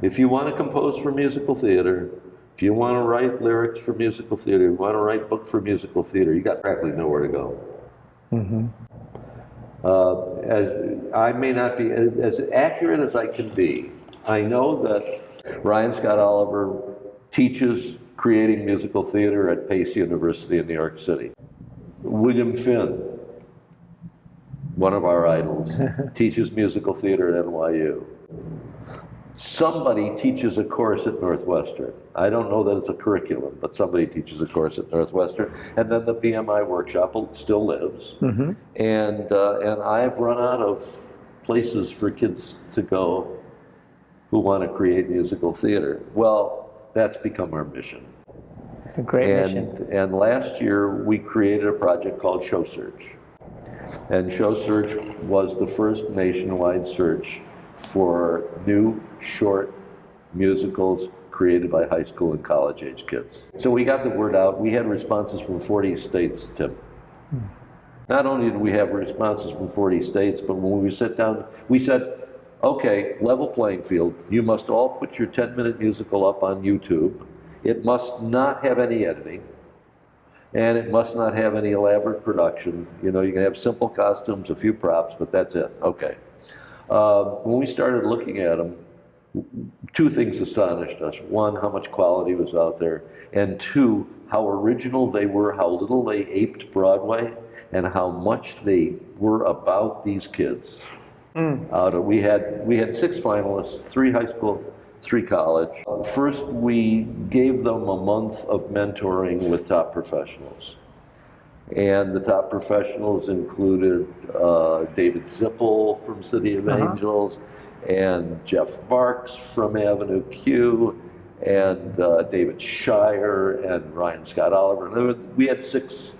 If you want to compose for musical theater, if you want to write lyrics for musical theater, you want to write book for musical theater, you got practically nowhere to go. As I may not be as accurate as I can be, I know that Ryan Scott Oliver teaches creating musical theater at Pace University in New York City. William Finn, one of our idols, teaches musical theater at NYU. Somebody teaches a course at Northwestern. I don't know that it's a curriculum, but somebody teaches a course at Northwestern. And then the BMI workshop still lives. And I've run out of places for kids to go who want to create musical theater. Well, that's become our mission. It's a great mission. And last year we created a project called Show Search. And Show Search was the first nationwide search for new short musicals created by high school and college age kids. So we got the word out. We had responses from 40 states, Tim. Not only did we have responses from 40 states, but when we sat down, we said, okay, level playing field. You must all put your 10-minute musical up on YouTube. It must not have any editing, and it must not have any elaborate production. You know, you can have simple costumes, a few props, but that's it. Okay. When we started looking at them, two things astonished us. One, how much quality was out there, and two, how original they were, how little they aped Broadway, and how much they were about these kids. We had 6 finalists, 3 high school, 3 college. First, we gave them a month of mentoring with top professionals. And the top professionals included David Zippel from City of Angels, and Jeff Marks from Avenue Q, and David Shire, and Ryan Scott Oliver. We had 6.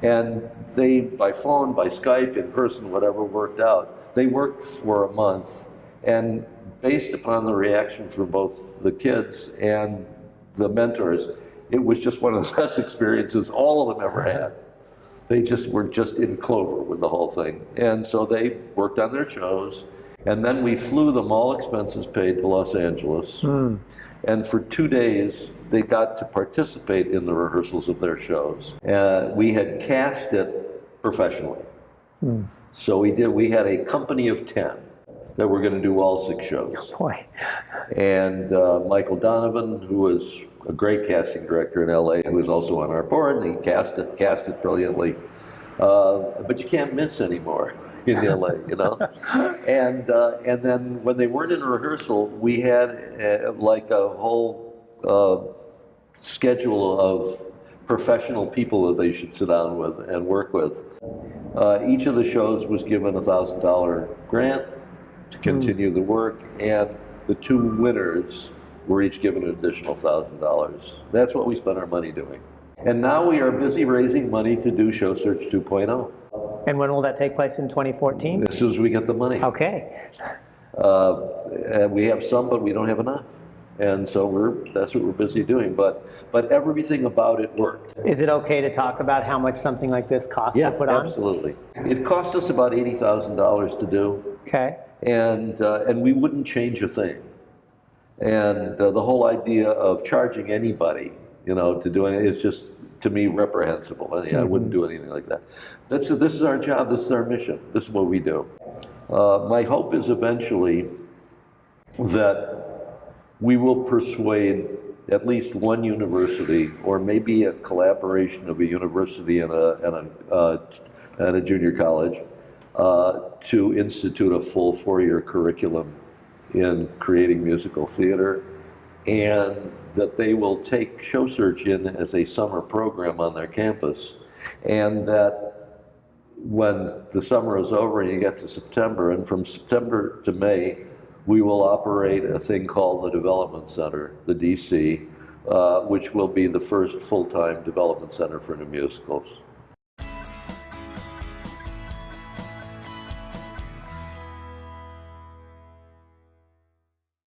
And they, by phone, by Skype, in person, whatever worked out, they worked for a month. And based upon the reaction from both the kids and the mentors, it was just one of the best experiences all of them ever had. They just were just in clover with the whole thing. And so they worked on their shows, and then we flew them, all expenses paid, to Los Angeles. And for 2 days, they got to participate in the rehearsals of their shows. We had cast it professionally. So we had a company of 10 that were going to do all 6 shows. Oh boy. And Michael Donovan, who was a great casting director in LA, who was also on our board, and he cast it brilliantly. But you can't miss anymore in LA, you know? And then when they weren't in rehearsal, we had like a whole schedule of professional people that they should sit down with and work with. Each of the shows was given a $1,000 grant to continue the work, and the 2 winners were each given an additional $1,000. That's what we spent our money doing. And now we are busy raising money to do Show Search 2.0. And when will that take place, in 2014? As soon as we get the money. Okay. And we have some, but we don't have enough. And so that's what we're busy doing. But everything about it worked. Is it okay to talk about how much something like this costs to put on? Yeah, absolutely. It cost us about $80,000 to do. Okay. And we wouldn't change a thing. And the whole idea of charging anybody, you know, to do anything is just, to me, reprehensible. I wouldn't do anything like that. This is our job. This is our mission. This is what we do. My hope is eventually that we will persuade at least one university, or maybe a collaboration of a university and a junior college, to institute a full 4-year curriculum in creating musical theater, and that they will take Show Search in as a summer program on their campus, and that when the summer is over and you get to September, and from September to May, we will operate a thing called the Development Center, the DC, which will be the first full-time development center for new musicals.